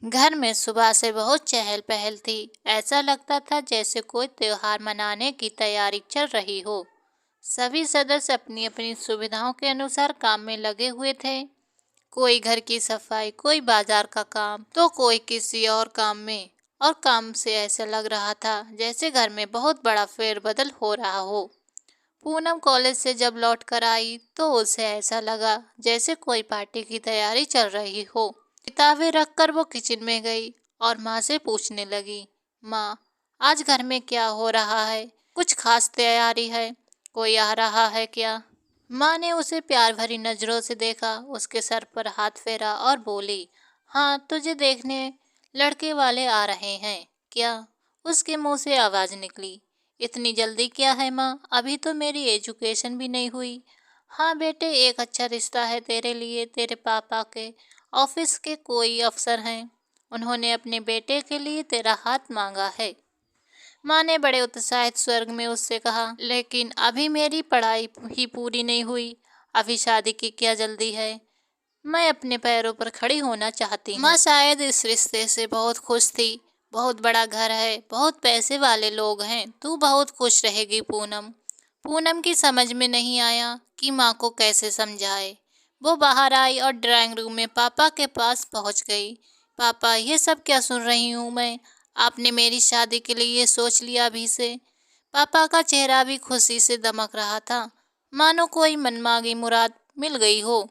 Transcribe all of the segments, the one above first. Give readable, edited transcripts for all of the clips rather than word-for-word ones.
घर में सुबह से बहुत चहल पहल थी। ऐसा लगता था जैसे कोई त्योहार मनाने की तैयारी चल रही हो। सभी सदस्य अपनी अपनी सुविधाओं के अनुसार काम में लगे हुए थे। कोई घर की सफाई, कोई बाजार का काम, तो कोई किसी और काम में। और काम से ऐसा लग रहा था जैसे घर में बहुत बड़ा फेरबदल हो रहा हो। पूनम कॉलेज से जब लौट कर आई तो उसे ऐसा लगा जैसे कोई पार्टी की तैयारी चल रही हो। किताबें रखकर वो किचन में गई और माँ से पूछने लगी, माँ, आज घर में क्या हो रहा है? कुछ खास तैयारी है? कोई आ रहा है क्या? माँ ने उसे प्यार भरी नजरों से देखा, उसके सर पर हाथ फेरा और बोली, हाँ, तुझे देखने लड़के वाले आ रहे हैं क्या? उसके मुंह से आवाज निकली, इतनी जल्दी क्या है माँ? अभी तो मेरी एजुकेशन भी नहीं हुई। हाँ बेटे, एक अच्छा रिश्ता है तेरे लिए। तेरे पापा के ऑफिस के कोई अफसर हैं, उन्होंने अपने बेटे के लिए तेरा हाथ मांगा है। माँ ने बड़े उत्साहित स्वर में उससे कहा, लेकिन अभी मेरी पढ़ाई ही पूरी नहीं हुई। अभी शादी की क्या जल्दी है? मैं अपने पैरों पर खड़ी होना चाहती हूँ। माँ शायद इस रिश्ते से बहुत खुश थी। बहुत बड़ा घर है, बहुत पैसे वाले लोग हैं, तू बहुत खुश रहेगी पूनम। पूनम की समझ में नहीं आया कि माँ को कैसे समझाए। वो बाहर आई और ड्राइंग रूम में पापा के पास पहुंच गई। पापा, ये सब क्या सुन रही हूँ मैं? आपने मेरी शादी के लिए ये सोच लिया अभी से? पापा का चेहरा भी खुशी से दमक रहा था, मानो कोई मनमांगी मुराद मिल गई हो।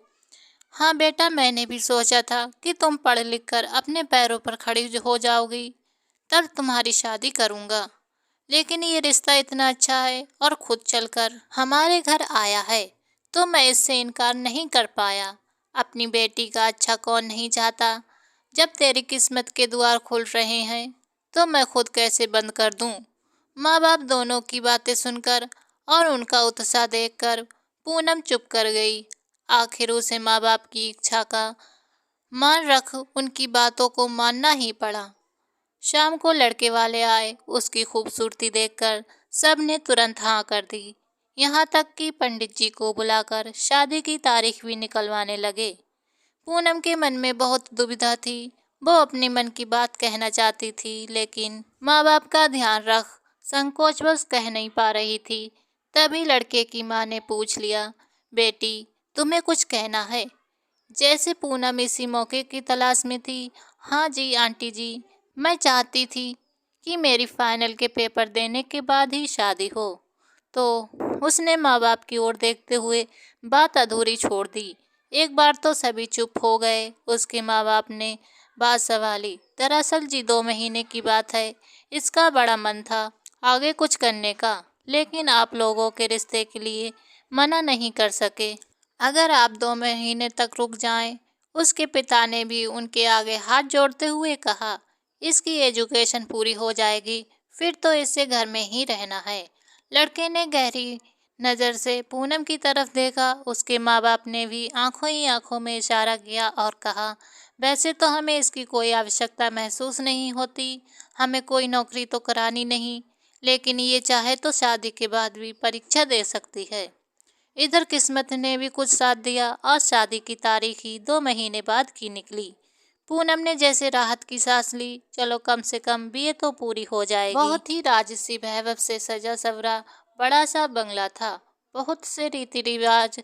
हाँ बेटा, मैंने भी सोचा था कि तुम पढ़ लिख कर अपने पैरों पर खड़ी हो जाओगी, तब तुम्हारी शादी करूँगा। लेकिन ये रिश्ता इतना अच्छा है और खुद चलकर हमारे घर आया है, तो मैं इससे इनकार नहीं कर पाया। अपनी बेटी का अच्छा कौन नहीं चाहता? जब तेरी किस्मत के द्वार खुल रहे हैं, तो मैं खुद कैसे बंद कर दूं? माँ बाप दोनों की बातें सुनकर और उनका उत्साह देखकर पूनम चुप कर गई। आखिर उसे माँ बाप की इच्छा का मान रख उनकी बातों को मानना ही पड़ा। शाम को लड़के वाले आए। उसकी खूबसूरती देखकर सब ने तुरंत हाँ कर दी। यहाँ तक कि पंडित जी को बुलाकर शादी की तारीख भी निकलवाने लगे। पूनम के मन में बहुत दुविधा थी। वो अपने मन की बात कहना चाहती थी, लेकिन माँ बाप का ध्यान रख संकोचवश कह नहीं पा रही थी। तभी लड़के की माँ ने पूछ लिया, बेटी, तुम्हें कुछ कहना है? जैसे पूनम इसी मौके की तलाश में थी। हाँ जी आंटी जी, मैं चाहती थी कि मेरी फाइनल के पेपर देने के बाद ही शादी हो। तो उसने माँ बाप की ओर देखते हुए बात अधूरी छोड़ दी। एक बार तो सभी चुप हो गए। उसके माँ बाप ने बात संभाली, दरअसल जी 2 महीने की बात है। इसका बड़ा मन था आगे कुछ करने का, लेकिन आप लोगों के रिश्ते के लिए मना नहीं कर सके। अगर आप 2 महीने तक रुक जाएं। उसके पिता ने भी उनके आगे हाथ जोड़ते हुए कहा, इसकी एजुकेशन पूरी हो जाएगी, फिर तो इसे घर में ही रहना है। लड़के ने गहरी नज़र से पूनम की तरफ देखा। उसके माँ बाप ने भी आंखों ही आंखों में इशारा किया और कहा, वैसे तो हमें इसकी कोई आवश्यकता महसूस नहीं होती, हमें कोई नौकरी तो करानी नहीं, लेकिन ये चाहे तो शादी के बाद भी परीक्षा दे सकती है। इधर किस्मत ने भी कुछ साथ दिया और शादी की तारीख ही 2 महीने बाद की निकली। पूनम ने जैसे राहत की सांस ली, चलो कम से कम बीए तो पूरी हो जाएगी। बहुत ही राजसी वैभव से सजा सवरा बड़ा सा बंगला था। बहुत से रीति रिवाज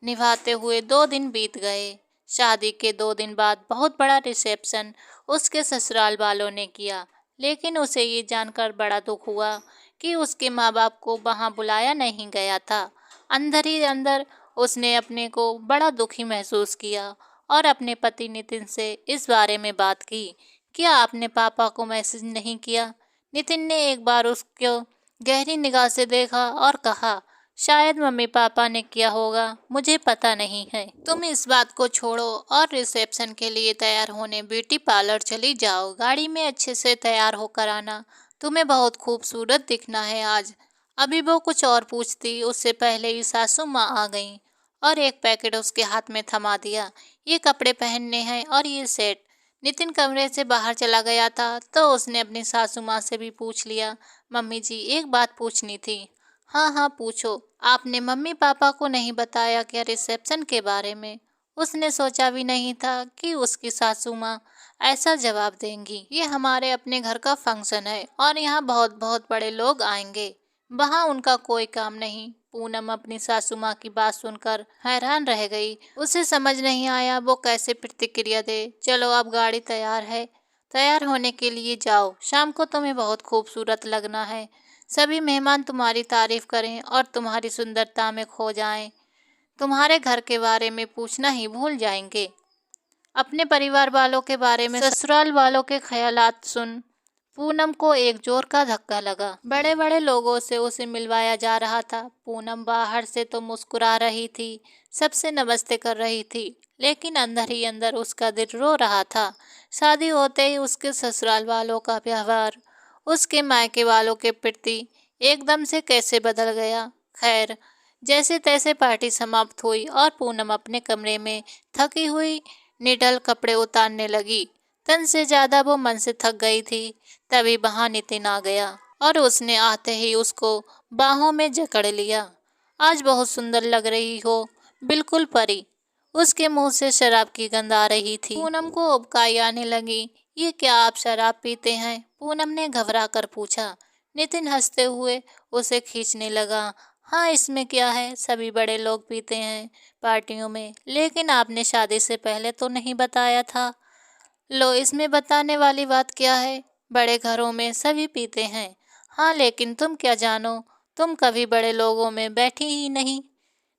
निभाते हुए 2 दिन बीत गए। शादी के 2 दिन बाद बहुत बड़ा रिसेप्शन उसके ससुराल वालों ने किया, लेकिन उसे ये जानकर बड़ा दुख हुआ कि उसके माँ बाप को वहाँ बुलाया नहीं गया था। अंदर ही अंदर उसने अपने को बड़ा दुखी महसूस किया और अपने पति नितिन से इस बारे में बात की। क्या आपने पापा को मैसेज नहीं किया? नितिन ने एक बार उसको गहरी निगाह से देखा और कहा, शायद मम्मी पापा ने किया होगा, मुझे पता नहीं है। तुम इस बात को छोड़ो और रिसेप्शन के लिए तैयार होने ब्यूटी पार्लर चली जाओ। गाड़ी में अच्छे से तैयार होकर आना, तुम्हें बहुत खूबसूरत दिखना है आज। अभी वो कुछ और पूछती, उससे पहले ही सासू माँ आ गईं और एक पैकेट उसके हाथ में थमा दिया। ये कपड़े पहनने हैं और ये सेट। नितिन कमरे से बाहर चला गया था तो उसने अपनी सासू माँ से भी पूछ लिया, मम्मी जी, एक बात पूछनी थी। हाँ हाँ पूछो। आपने मम्मी पापा को नहीं बताया क्या रिसेप्शन के बारे में? उसने सोचा भी नहीं था कि उसकी सासू माँ ऐसा जवाब देंगी? ये हमारे अपने घर का फंक्शन है और यहाँ बहुत बहुत बड़े लोग आएंगे, वहाँ उनका कोई काम नहीं। पूनम अपनी सासू माँ की बात सुनकर हैरान रह गई। उसे समझ नहीं आया वो कैसे प्रतिक्रिया दे। चलो अब गाड़ी तैयार है, तैयार होने के लिए जाओ, शाम को तुम्हें बहुत खूबसूरत लगना है। सभी मेहमान तुम्हारी तारीफ करें और तुम्हारी सुंदरता में खो जाएं। तुम्हारे घर के बारे में पूछना ही भूल जाएंगे। अपने परिवार वालों के बारे में, ससुराल वालों के ख्यालात सुन पूनम को एक जोर का धक्का लगा। बड़े बड़े लोगों से उसे मिलवाया जा रहा था। पूनम बाहर से तो मुस्कुरा रही थी, सबसे नमस्ते कर रही थी, लेकिन अंदर ही अंदर उसका दिल रो रहा था। शादी होते ही उसके ससुराल वालों का व्यवहार उसके मायके वालों के प्रति एकदम से कैसे बदल गया। खैर, जैसे तैसे पार्टी समाप्त हुई और पूनम अपने कमरे में थकी हुई निडल कपड़े उतारने लगी। तन से ज्यादा वो मन से थक गई थी। तभी वहां नितिन आ गया और उसने आते ही उसको बाहों में जकड़ लिया। आज बहुत सुंदर लग रही हो, बिल्कुल परी। उसके मुंह से शराब की गंध आ रही थी। पूनम को उबकाई आने लगी। ये क्या आप शराब पीते हैं? पूनम ने घबरा कर पूछा। नितिन हंसते हुए उसे खींचने लगा। हाँ, इसमें क्या है, सभी बड़े लोग पीते हैं पार्टियों में, लेकिन आपने शादी से पहले तो नहीं बताया था। लो, इसमें बताने वाली बात क्या है? बड़े घरों में सभी पीते हैं। हाँ, लेकिन तुम क्या जानो, तुम कभी बड़े लोगों में बैठी ही नहीं।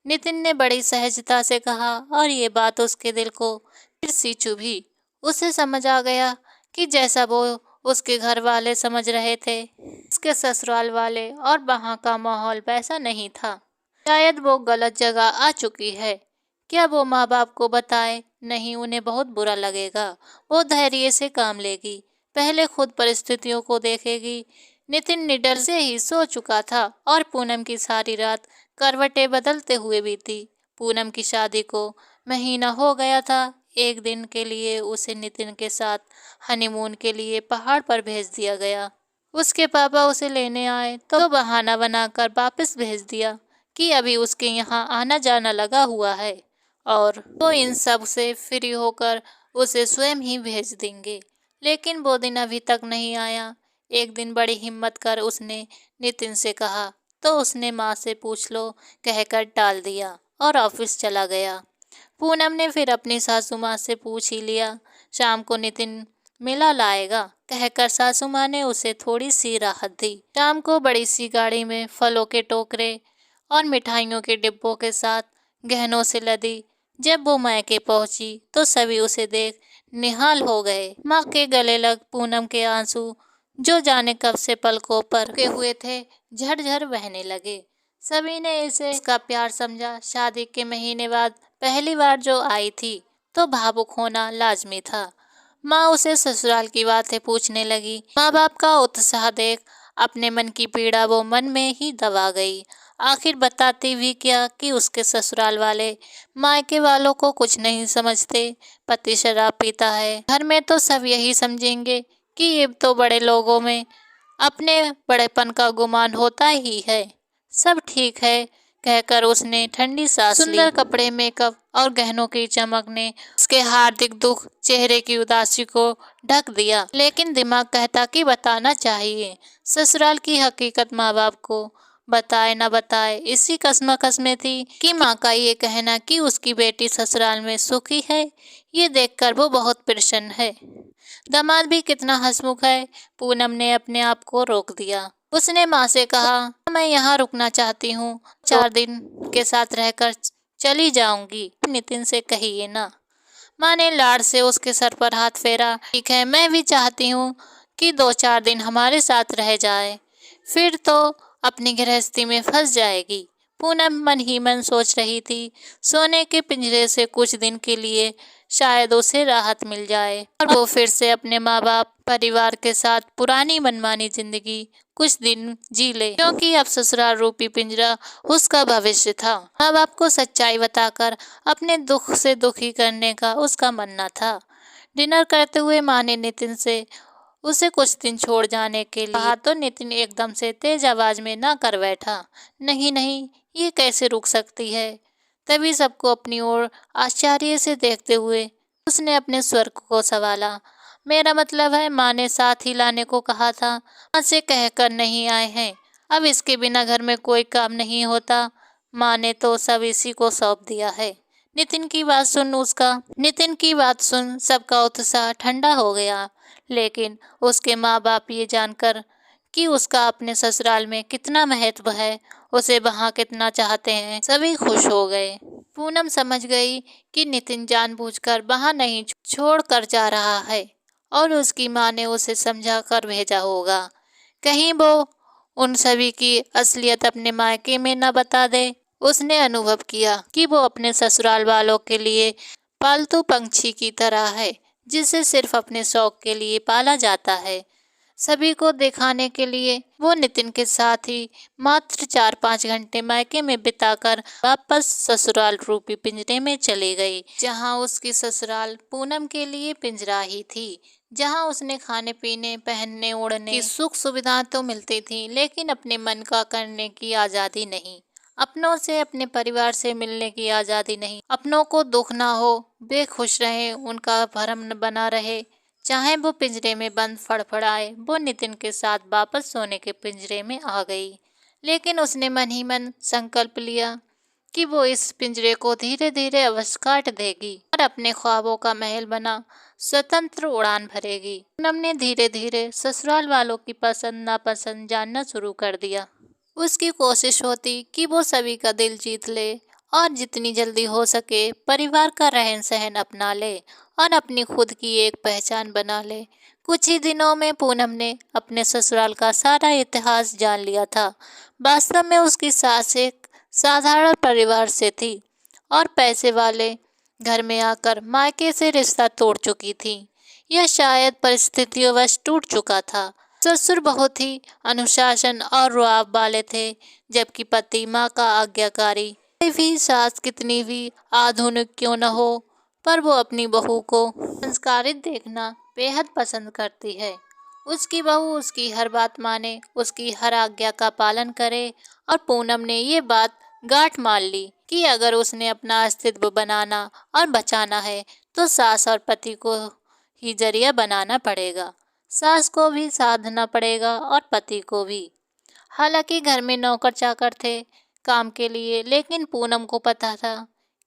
नितिन ने बड़ी सहजता से कहा और ये बात उसके दिल को फिर सी चुभी। उसे समझ आ गया कि जैसा वो उसके घर वाले समझ रहे थे, उसके ससुराल वाले और वहाँ का माहौल वैसा नहीं था। शायद वो गलत जगह आ चुकी है। क्या वो माँ बाप को बताए? नहीं, उन्हें बहुत बुरा लगेगा। वो धैर्य से काम लेगी, पहले खुद परिस्थितियों को देखेगी। नितिन निडर से ही सो चुका था और पूनम की सारी रात करवटें बदलते हुए बीती। पूनम की शादी को महीना हो गया था। एक दिन के लिए उसे नितिन के साथ हनीमून के लिए पहाड़ पर भेज दिया गया। उसके पापा उसे लेने आए तो बहाना बनाकर वापस भेज दिया कि अभी उसके यहाँ आना जाना लगा हुआ है और वो इन सब से फ्री होकर उसे स्वयं ही भेज देंगे। लेकिन वो दिन अभी तक नहीं आया। एक दिन बड़ी हिम्मत कर उसने नितिन से कहा तो उसने माँ से पूछ लो कहकर टाल दिया और ऑफिस चला गया। पूनम ने फिर अपनी सासू माँ से पूछ ही लिया। शाम को नितिन मेला लाएगा कहकर सासू माँ ने उसे थोड़ी सी राहत दी। शाम को बड़ी सी गाड़ी में फलों के टोकरे और मिठाइयों के डिब्बों के साथ गहनों से लदी। जब वो मायके पहुंची तो सभी उसे देख निहाल हो गए। माँ के गले लग पूनम के आंसू जो जाने कब से पलकों पर रुके हुए थे, झरझर बहने लगे। सभी ने इसे इसका प्यार समझा। शादी के महीने बाद पहली बार जो आई थी तो भावुक होना लाजमी था। माँ उसे ससुराल की बातें पूछने लगी। माँ बाप का उत्साह देख अपने मन की पीड़ा वो मन में ही दबा गई। आखिर बताती भी क्या कि उसके ससुराल वाले मायके वालों को कुछ नहीं समझते। पति शराब पीता है, घर में तो सब यही समझेंगे कि ये तो बड़े लोगों में अपने बड़ेपन का गुमान होता ही है। सब ठीक है कहकर उसने ठंडी सांस ली। सुंदर कपड़े, मेकअप और गहनों की चमक ने उसके हार्दिक दुख, चेहरे की उदासी को ढक दिया। लेकिन दिमाग कहता कि बताना चाहिए। ससुराल की हकीकत माँ बाप को बताए न बताए इसी कश्मकश में थी कि माँ का ये कहना कि उसकी बेटी ससुराल में सुखी है, ये देखकर वो बहुत प्रसन्न है। दामाद भी कितना हंसमुख है। पूनम ने अपने आप को रोक दिया। उसने माँ से कहा, मैं यहाँ रुकना चाहती हूँ, 4 दिन के साथ रहकर चली जाऊंगी। नितिन से कहिए ना। माँ ने लाड़ से उसके सर पर हाथ फेरा। ठीक है, मैं भी चाहती हूँ कि 2-4 दिन हमारे साथ रह जाए, फिर तो अपनी गृहस्थी में फंस जाएगी। पूनम मन ही मन सोच रही थी सोने के पिंजरे से कुछ दिन के लिए शायद उसे राहत मिल जाए और वो फिर से अपने माँ बाप परिवार के साथ पुरानी मनमानी जिंदगी कुछ दिन जी ले, क्योंकि अब ससुराल रूपी पिंजरा उसका भविष्य था। माँ बाप को सच्चाई बताकर अपने दुख से दुखी करने का उसका मन न था। डिनर करते हुए माँ ने नितिन से उसे कुछ दिन छोड़ जाने के लिए कहा तो नितिन एकदम से तेज आवाज में ना कर बैठा। नहीं नहीं, ये कैसे रुक सकती है। तभी सबको अपनी ओर आश्चर्य से देखते हुए उसने अपने स्वर को संभाला। मेरा मतलब है माँ ने साथ ही लाने को कहा था, माँ से कहकर नहीं आए हैं। अब इसके बिना घर में कोई काम नहीं होता। माँ ने तो सब इसी को सौंप दिया है। नितिन की बात सुन सबका उत्साह ठंडा हो गया। लेकिन उसके माँ बाप ये जानकर कि उसका अपने ससुराल में कितना महत्व है, उसे वहाँ कितना चाहते हैं, सभी खुश हो गए। पूनम समझ गई कि नितिन जानबूझकर वहाँ नहीं छोड़ कर जा रहा है और उसकी माँ ने उसे समझा कर भेजा होगा, कहीं वो उन सभी की असलियत अपने मायके में न बता दे। उसने अनुभव किया कि वो अपने ससुराल वालों के लिए पालतू पंछी की तरह है, जिसे सिर्फ अपने शौक के लिए पाला जाता है। सभी को दिखाने के लिए वो नितिन के साथ ही मात्र 4-5 घंटे मायके में बिताकर वापस ससुराल रूपी पिंजरे में चली गई, जहां उसकी ससुराल पूनम के लिए पिंजरा ही थी, जहां उसने खाने पीने पहनने ओढ़ने की सुख सुविधाएं तो मिलती थी, लेकिन अपने मन का करने की आज़ादी नहीं, अपनों से अपने परिवार से मिलने की आज़ादी नहीं। अपनों को दुख ना हो, बेखुश रहे, उनका भरम न बना रहे, चाहे वो पिंजरे में बंद फड़फड़ाए। वो नितिन के साथ वापस सोने के पिंजरे में आ गई, लेकिन उसने मन ही मन संकल्प लिया कि वो इस पिंजरे को धीरे धीरे अवश्य काट देगी और अपने ख्वाबों का महल बना स्वतंत्र उड़ान भरेगी। पूनम ने धीरे धीरे ससुराल वालों की पसंद नापसंद जानना शुरू कर दिया। उसकी कोशिश होती कि वो सभी का दिल जीत ले और जितनी जल्दी हो सके परिवार का रहन सहन अपना ले और अपनी खुद की एक पहचान बना ले। कुछ ही दिनों में पूनम ने अपने ससुराल का सारा इतिहास जान लिया था। वास्तव में उसकी सास एक साधारण परिवार से थी और पैसे वाले घर में आकर मायके से रिश्ता तोड़ चुकी थी। यह शायद परिस्थितियोंवश टूट चुका था। ससुर बहुत ही अनुशासन और रुआब वाले थे, जबकि पति माँ का आज्ञाकारी। कोई भी सास कितनी भी आधुनिक क्यों न हो, पर वो अपनी बहू को संस्कारित देखना बेहद पसंद करती है। उसकी बहू उसकी हर बात माने, उसकी हर आज्ञा का पालन करे। और पूनम ने ये बात गांठ मान ली कि अगर उसने अपना अस्तित्व बनाना और बचाना है तो सास और पति को ही जरिया बनाना पड़ेगा। सास को भी साधना पड़ेगा और पति को भी। हालांकि घर में नौकर चाकर थे काम के लिए, लेकिन पूनम को पता था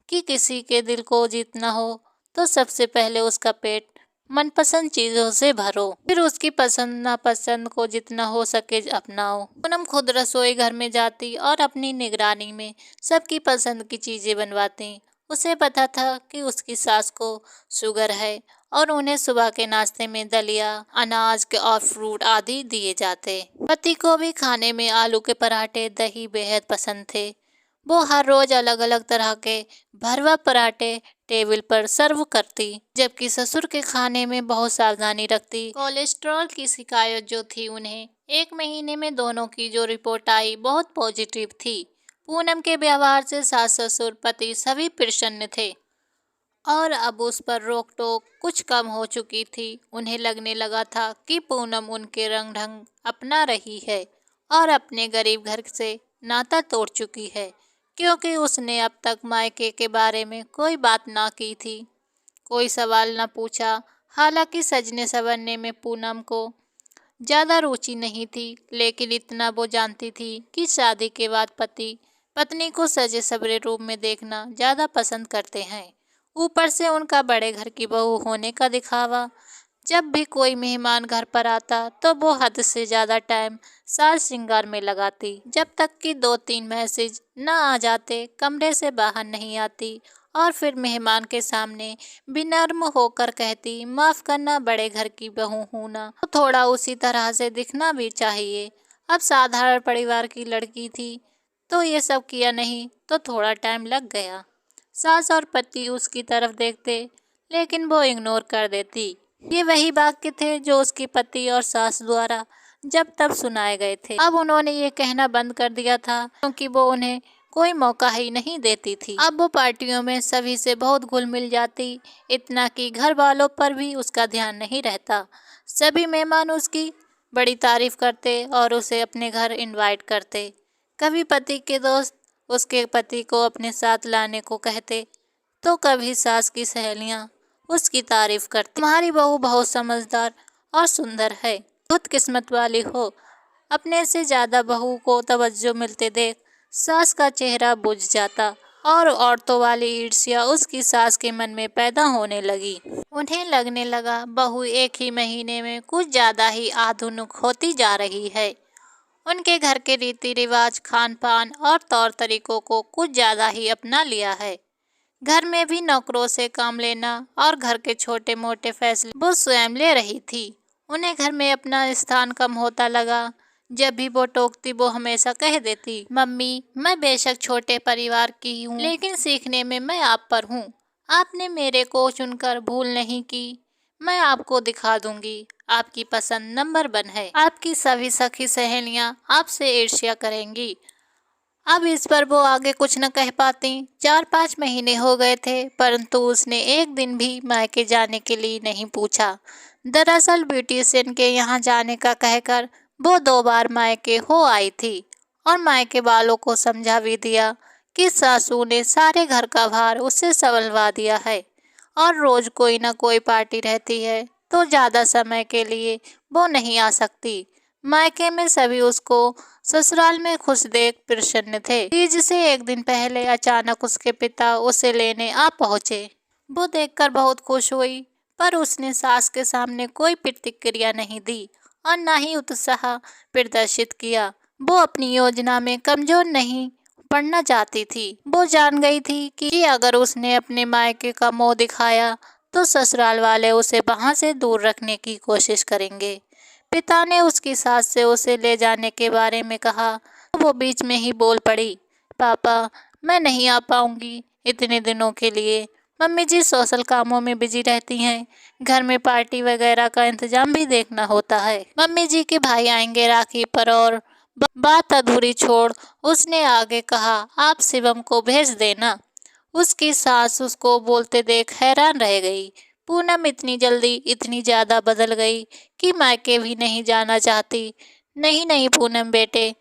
कि किसी के दिल को जीतना हो तो सबसे पहले उसका पेट मनपसंद चीज़ों से भरो, फिर उसकी पसंद नापसंद को जितना हो सके अपनाओ। पूनम खुद रसोई घर में जाती और अपनी निगरानी में सबकी पसंद की चीज़ें बनवाती। उसे पता था कि उसकी सास को शुगर है और उन्हें सुबह के नाश्ते में दलिया, अनाज के और फ्रूट आदि दिए जाते। पति को भी खाने में आलू के पराठे, दही बेहद पसंद थे। वो हर रोज अलग अलग तरह के भरवा पराठे टेबल पर सर्व करती, जबकि ससुर के खाने में बहुत सावधानी रखती। कोलेस्ट्रॉल की शिकायत जो थी उन्हें 1 महीने में दोनों की जो रिपोर्ट आई बहुत पॉजिटिव थी। पूनम के व्यवहार से सास ससुर पति सभी प्रसन्न थे और अब उस पर रोक टोक कुछ कम हो चुकी थी। उन्हें लगने लगा था कि पूनम उनके रंग ढंग अपना रही है और अपने गरीब घर से नाता तोड़ चुकी है, क्योंकि उसने अब तक मायके के बारे में कोई बात ना की थी, कोई सवाल ना पूछा। हालांकि सजने संवरने में पूनम को ज़्यादा रुचि नहीं थी, लेकिन इतना वो जानती थी कि शादी के बाद पति पत्नी को सजे सवरे रूप में देखना ज़्यादा पसंद करते हैं। ऊपर से उनका बड़े घर की बहू होने का दिखावा। जब भी कोई मेहमान घर पर आता तो वो हद से ज़्यादा टाइम साज श्रृंगार में लगाती, जब तक कि 2-3 मैसेज न आ जाते कमरे से बाहर नहीं आती और फिर मेहमान के सामने विनम्र होकर कहती, माफ़ करना बड़े घर की बहू हूँ ना, तो थोड़ा उसी तरह से दिखना भी चाहिए। अब साधारण परिवार की लड़की थी तो ये सब किया नहीं तो थोड़ा टाइम लग गया। सास और पति उसकी तरफ देखते, लेकिन वो इग्नोर कर देती। ये वही वाक्य थे जो उसके पति और सास द्वारा जब तब सुनाए गए थे। अब उन्होंने ये कहना बंद कर दिया था, क्योंकि वो उन्हें कोई मौका ही नहीं देती थी। अब वो पार्टियों में सभी से बहुत घुल मिल जाती, इतना कि घर वालों पर भी उसका ध्यान नहीं रहता। सभी मेहमान उसकी बड़ी तारीफ करते और उसे अपने घर इनवाइट करते। कभी पति के दोस्त उसके पति को अपने साथ लाने को कहते, तो कभी सास की सहेलियां उसकी तारीफ करती। तुम्हारी बहू बहुत समझदार और सुंदर है, बहुत किस्मत वाली हो। अपने से ज्यादा बहू को तवज्जो मिलते देख सास का चेहरा बुझ जाता और औरतों वाली ईर्ष्या उसकी सास के मन में पैदा होने लगी। उन्हें लगने लगा बहू एक ही महीने में कुछ ज्यादा ही आधुनिक होती जा रही है। उनके घर के रीति रिवाज, खान पान और तौर तरीकों को कुछ ज्यादा ही अपना लिया है। घर में भी नौकरों से काम लेना और घर के छोटे मोटे फैसले वो स्वयं ले रही थी। उन्हें घर में अपना स्थान कम होता लगा। जब भी वो टोकती वो हमेशा कह देती, मम्मी मैं बेशक छोटे परिवार की हूँ, लेकिन सीखने में मैं आप पर हूँ। आपने मेरे को चुनकर भूल नहीं की। मैं आपको दिखा दूंगी, आपकी पसंद नंबर 1 है। आपकी सभी सखी सहेलियाँ आपसे ईर्ष्या करेंगी। अब इस पर वो आगे कुछ न कह पाती। 4-5 महीने हो गए थे, परंतु उसने एक दिन भी मायके जाने के लिए नहीं पूछा। दरअसल ब्यूटिशियन के यहाँ जाने का कहकर वो 2 बार मायके हो आई थी और मायके वालों को समझा भी दिया कि सासू ने सारे घर का भार उससे संभलवा दिया है और रोज कोई न कोई पार्टी रहती है तो ज़्यादा समय के लिए वो नहीं आ सकती। मायके में सभी उसको ससुराल में खुश देख प्रसन्न थे। तीज से एक दिन पहले अचानक उसके पिता उसे लेने आ पहुँचे। वो देखकर बहुत खुश हुई, पर उसने सास के सामने कोई प्रतिक्रिया नहीं दी और न ही उत्साह प्रदर्शित किया। वो अपनी योजना में कमजोर नहीं पड़ना चाहती थी। वो जान गई थी कि अगर उसने अपने मायके का मुंह दिखाया तो ससुराल वाले उसे वहां से दूर रखने की कोशिश करेंगे। पिता ने उसकी सास से उसे ले जाने के बारे में कहा तो वो बीच में ही बोल पड़ी, पापा मैं नहीं आ पाऊंगी इतने दिनों के लिए। मम्मी जी सोशल कामों में बिजी रहती हैं, घर में पार्टी वगैरह का इंतजाम भी देखना होता है। मम्मी जी के भाई आएंगे राखी पर। और बात अधूरी छोड़ उसने आगे कहा, आप शिवम को भेज देना। उसकी सास उसको बोलते देख हैरान रह गई। पूनम इतनी जल्दी इतनी ज़्यादा बदल गई कि मायके भी नहीं जाना चाहती। नहीं नहीं पूनम बेटे,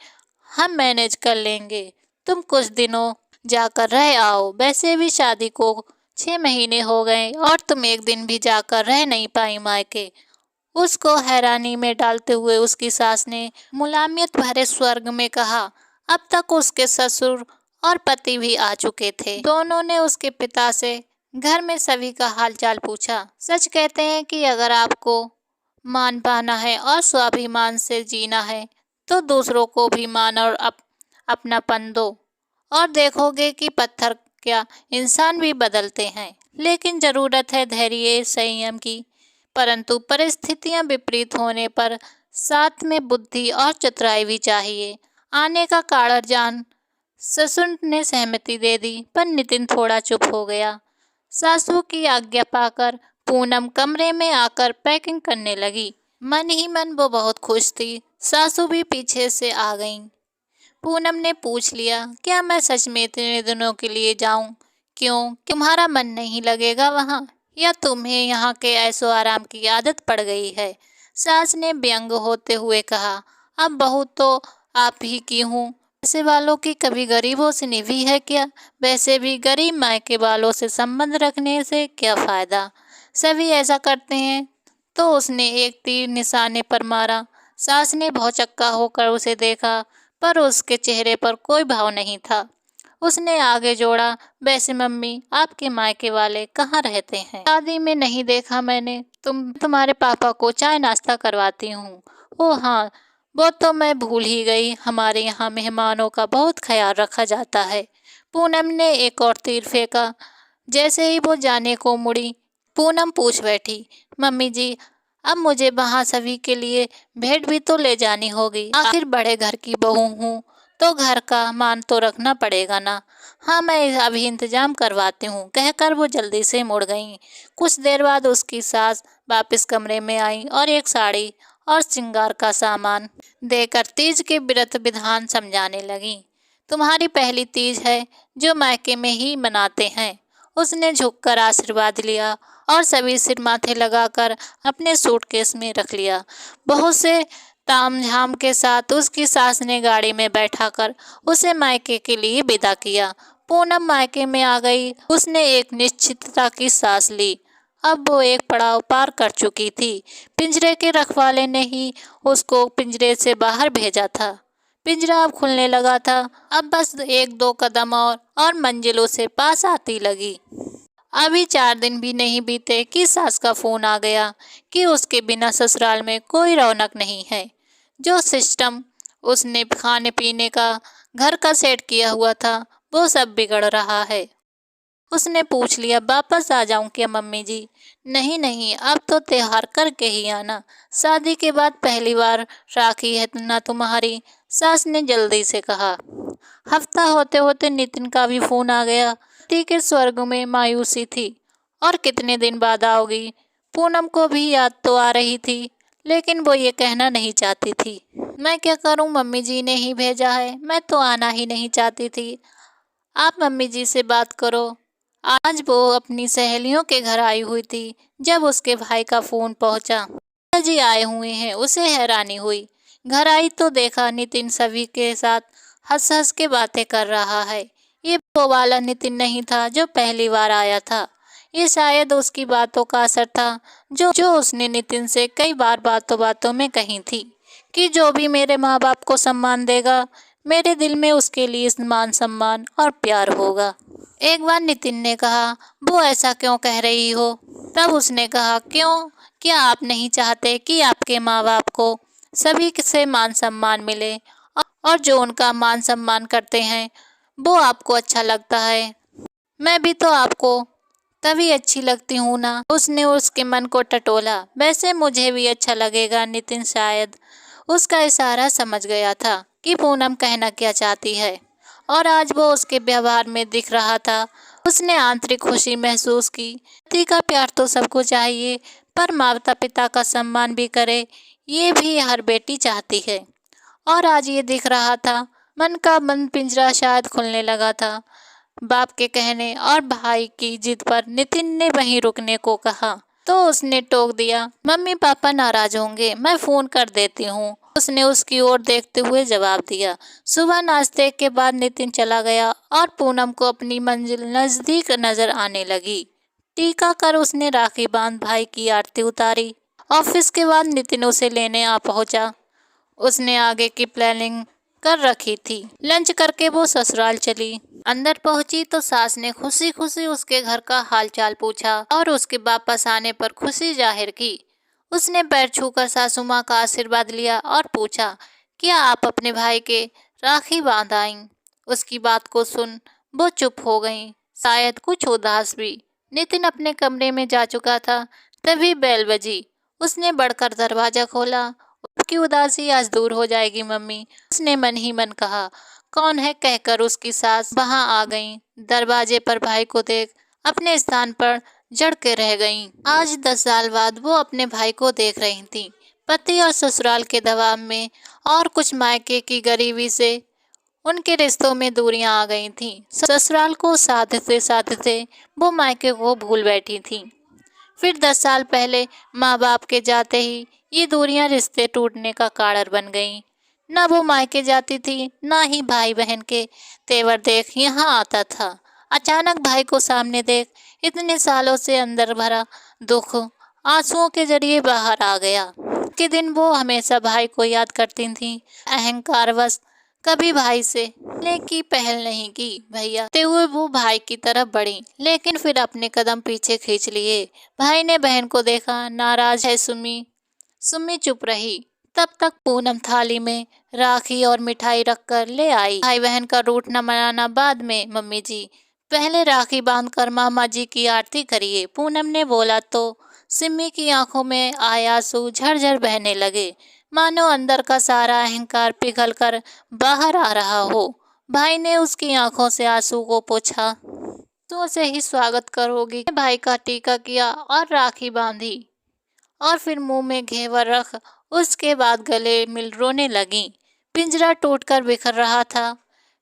हम मैनेज कर लेंगे, तुम कुछ दिनों जाकर रह आओ। वैसे भी शादी को 6 महीने हो गए और तुम एक दिन भी जाकर रह नहीं पाई मायके। उसको हैरानी में डालते हुए उसकी सास ने मुलायमियत भरे स्वर्ग में कहा। अब तक उसके ससुर और पति भी आ चुके थे। दोनों ने उसके पिता से घर में सभी का हालचाल पूछा। सच कहते हैं कि अगर आपको मान पाना है और स्वाभिमान से जीना है तो दूसरों को भी मान और अपनापन दो और देखोगे कि पत्थर क्या इंसान भी बदलते हैं। लेकिन ज़रूरत है धैर्य संयम की। परंतु परिस्थितियां विपरीत होने पर साथ में बुद्धि और चतुराई भी चाहिए। आने का कारण जान ससुर ने सहमति दे दी, पर नितिन थोड़ा चुप हो गया। सासू की आज्ञा पाकर पूनम कमरे में आकर पैकिंग करने लगी। मन ही मन वो बहुत खुश थी। सासू भी पीछे से आ गईं। पूनम ने पूछ लिया, क्या मैं सच में इतने दिनों के लिए जाऊं? क्यों, तुम्हारा मन नहीं लगेगा वहाँ, या तुम्हें यहाँ के ऐशो आराम की आदत पड़ गई है? सास ने व्यंग होते हुए कहा, अब बहू तो आप ही की हूँ, ऐसे वालों की कभी गरीबों से निभी है क्या? वैसे भी गरीब मायके वालों से संबंध रखने से क्या फायदा, सभी ऐसा करते हैं। तो उसने एक तीर निशाने पर मारा। सास ने भौचक्का होकर उसे देखा, पर उसके चेहरे पर कोई भाव नहीं था। उसने आगे जोड़ा, वैसे मम्मी आपके मायके वाले कहाँ रहते हैं? शादी में नहीं देखा मैंने। तुम्हारे पापा को चाय नाश्ता करवाती हूँ। ओ हाँ, वो तो मैं भूल ही गई, हमारे यहाँ मेहमानों का बहुत ख्याल रखा जाता है। पूनम ने एक और तीर फेंका। जैसे ही वो जाने को मुड़ी, पूनम पूछ बैठी, मम्मी जी अब मुझे वहाँ सभी के लिए भेंट भी तो ले जानी होगी। आखिर बड़े घर की बहू हूँ तो घर का मान तो रखना पड़ेगा ना। हाँ मैं अभी इंतजाम करवाती हूँ, कहकर वो जल्दी से मुड़ गईं। कुछ देर बाद उसकी सास वापस कमरे में आई और एक साड़ी और श्रृंगार का सामान देकर तीज के व्रत विधान समझाने लगी। तुम्हारी पहली तीज है जो मायके में ही मनाते हैं। उसने झुककर आशीर्वाद लिया और सभी सिर माथे लगाकर अपने सूटकेस में रख लिया। बहुत से तामझाम के साथ उसकी सास ने गाड़ी में बैठाकर उसे मायके के लिए विदा किया। पूनम मायके में आ गई। उसने एक निश्चितता की सांस ली। अब वो एक पड़ाव पार कर चुकी थी। पिंजरे के रखवाले ने ही उसको पिंजरे से बाहर भेजा था। पिंजरा अब खुलने लगा था। अब बस एक दो कदम और मंजिलों से पास आती लगी। अभी 4 दिन भी नहीं बीते कि सास का फोन आ गया कि उसके बिना ससुराल में कोई रौनक नहीं है। जो सिस्टम उसने खाने पीने का, घर का सेट किया हुआ था, वो सब बिगड़ रहा है। उसने पूछ लिया, वापस आ जाऊं क्या मम्मी जी? नहीं नहीं, अब तो त्योहार करके ही आना। शादी के बाद पहली बार राखी है ना तुम्हारी, सास ने जल्दी से कहा। हफ्ता होते होते नितिन का भी फोन आ गया। पति के स्वर्ग में मायूसी थी। और कितने दिन बाद आओगी? पूनम को भी याद तो आ रही थी, लेकिन वो ये कहना नहीं चाहती थी। मैं क्या करूं, मम्मी जी ने ही भेजा है, मैं तो आना ही नहीं चाहती थी। आप मम्मी जी से बात करो। आज वो अपनी सहेलियों के घर आई हुई थी। जब उसके भाई का फोन पहुंचा, जी आए हुए हैं, उसे हैरानी हुई। घर आई तो देखा नितिन सभी के साथ हंस हंस के बातें कर रहा है। ये वो वाला नितिन नहीं था जो पहली बार आया था। ये शायद उसकी बातों का असर था जो उसने नितिन से कई बार बातों बातों में कही थी कि जो भी मेरे माँ बाप को सम्मान देगा, मेरे दिल में उसके लिए मान सम्मान और प्यार होगा। एक बार नितिन ने कहा, वो ऐसा क्यों कह रही हो? तब उसने कहा, क्यों, क्या आप नहीं चाहते कि आपके माँ बाप को सभी से मान सम्मान मिले और जो उनका मान सम्मान करते हैं वो आपको अच्छा लगता है? मैं भी तो आपको तभी अच्छी लगती हूँ ना। उसने उसके मन को टटोला। वैसे मुझे भी अच्छा लगेगा। नितिन शायद उसका इशारा समझ गया था कि पूनम कहना क्या चाहती है, और आज वो उसके व्यवहार में दिख रहा था। उसने आंतरिक खुशी महसूस की। पति का प्यार तो सबको चाहिए, पर माता पिता का सम्मान भी करे, ये भी हर बेटी चाहती है। और आज ये दिख रहा था। मन का बंद पिंजरा शायद खुलने लगा था। बाप के कहने और भाई की जिद पर नितिन ने वहीं रुकने को कहा तो उसने टोक दिया, मम्मी पापा नाराज होंगे, मैं फोन कर देती हूँ। उसने उसकी ओर देखते हुए जवाब दिया। सुबह नाश्ते के बाद नितिन चला गया और पूनम को अपनी मंजिल नजदीक नजर आने लगी। टीका कर उसने राखी बांध भाई की आरती उतारी। ऑफिस के बाद नितिन उसे लेने आ पहुंचा। उसने आगे की प्लानिंग कर रखी थी। लंच करके वो ससुराल चली। अंदर पहुंची तो सास ने खुशी खुशी उसके घर का हालचाल पूछा और उसके वापस आने पर खुशी जाहिर की। उसने पैर छूकर सासू माँ का आशीर्वाद लिया और पूछा, क्या आप अपने भाई के राखी बांध आईं? उसकी बात को सुन वो चुप हो गई, शायद कुछ उदास भी। नितिन अपने कमरे में जा चुका था। तभी बेल बजी। उसने बढ़कर दरवाजा खोला। उसकी उदासी आज दूर हो जाएगी मम्मी, उसने मन ही मन कहा। कौन है कहकर उसकी सास वहां आ गईं। दरवाजे पर भाई को देख अपने स्थान पर जड़ के रह गईं। आज 10 साल बाद वो अपने भाई को देख रही थी। पति और ससुराल के दबाव में और कुछ मायके की गरीबी से उनके रिश्तों में दूरियां आ गई थीं। ससुराल को साधते साधते वो मायके को भूल बैठी थी। फिर 10 साल पहले माँ बाप के जाते ही ये दूरियां रिश्ते टूटने का कारण बन गईं। न वो मायके जाती थी, न ही भाई बहन के तेवर देख यहाँ आता था। अचानक भाई को सामने देख इतने सालों से अंदर भरा दुख आंसुओं के जरिए बाहर आ गया। के दिन वो हमेशा भाई को याद करती थी। अहंकारवश कभी भाई से मिलने की पहल नहीं की। भैया ते हुए वो भाई की तरफ बढ़ी, लेकिन फिर अपने कदम पीछे खींच लिए। भाई ने बहन को देखा। नाराज है सुमी। सुमी चुप रही। तब तक पूनम थाली में राखी और मिठाई रखकर ले आई। भाई बहन का रूठना मनाना बाद में मम्मी जी, पहले राखी बांधकर मामा जी की आरती करिए, पूनम ने बोला तो सिमी की आंखों में आए आंसू झरझर बहने लगे, मानो अंदर का सारा अहंकार पिघल कर बाहर आ रहा हो। भाई ने उसकी आंखों से आंसू को पोंछा। तो से ही स्वागत करोगी? भाई का टीका किया और राखी बांधी और फिर मुंह में घेवर रख उसके बाद गले मिल रोने लगी। पिंजरा टूटकर बिखर रहा था।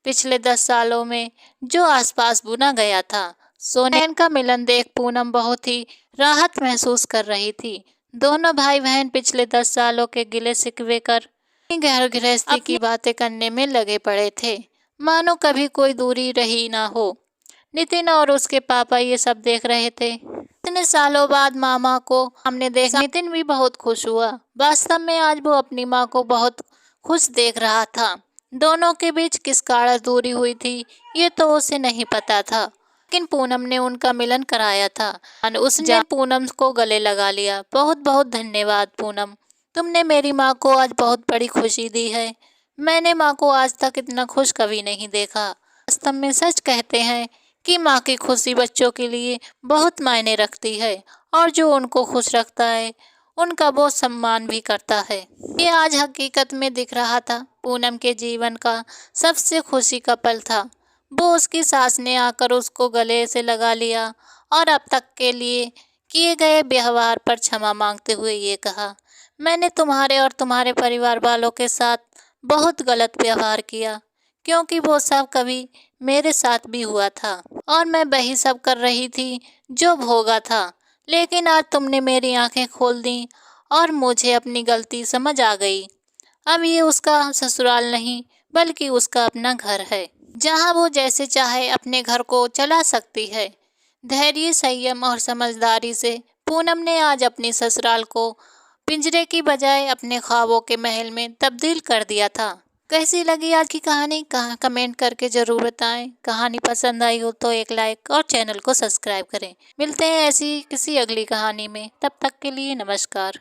पिछले 10 सालों में जो आसपास बुना गया था। सोने बहन का मिलन देख पूनम बहुत ही राहत महसूस कर रही थी। दोनों भाई बहन पिछले 10 सालों के गिले शिकवे कर घर गृहस्थी की बातें करने में लगे पड़े थे, मानो कभी कोई दूरी रही ना हो। नितिन और उसके पापा ये सब देख रहे थे। इतने सालों बाद मामा को हमने देखा। नितिन भी बहुत खुश हुआ। वास्तव में आज वो अपनी माँ को बहुत खुश देख रहा था। दोनों के बीच किस कारण दूरी हुई थी ये तो उसे नहीं पता था, लेकिन पूनम ने उनका मिलन कराया था। उसने पूनम को गले लगा लिया। बहुत बहुत धन्यवाद पूनम, तुमने मेरी माँ को आज बहुत बड़ी खुशी दी है। मैंने माँ को आज तक इतना खुश कभी नहीं देखा। वास्तव में सच कहते हैं कि माँ की खुशी बच्चों के लिए बहुत मायने रखती है और जो उनको खुश रखता है उनका वो सम्मान भी करता है। ये आज हकीकत में दिख रहा था। पूनम के जीवन का सबसे खुशी का पल था। वो उसकी सास ने आकर उसको गले से लगा लिया और अब तक के लिए किए गए व्यवहार पर क्षमा मांगते हुए ये कहा, मैंने तुम्हारे और तुम्हारे परिवार वालों के साथ बहुत गलत व्यवहार किया, क्योंकि वो सब कभी मेरे साथ भी हुआ था और मैं वही सब कर रही थी जो भोगा था। लेकिन आज तुमने मेरी आंखें खोल दी और मुझे अपनी गलती समझ आ गई। अब ये उसका ससुराल नहीं बल्कि उसका अपना घर है, जहाँ वो जैसे चाहे अपने घर को चला सकती है। धैर्य, संयम और समझदारी से पूनम ने आज अपनी ससुराल को पिंजरे की बजाय अपने ख्वाबों के महल में तब्दील कर दिया था। कैसी लगी आज की कहानी कमेंट करके ज़रूर बताएं। कहानी पसंद आई हो तो एक लाइक और चैनल को सब्सक्राइब करें। मिलते हैं ऐसी किसी अगली कहानी में, तब तक के लिए नमस्कार।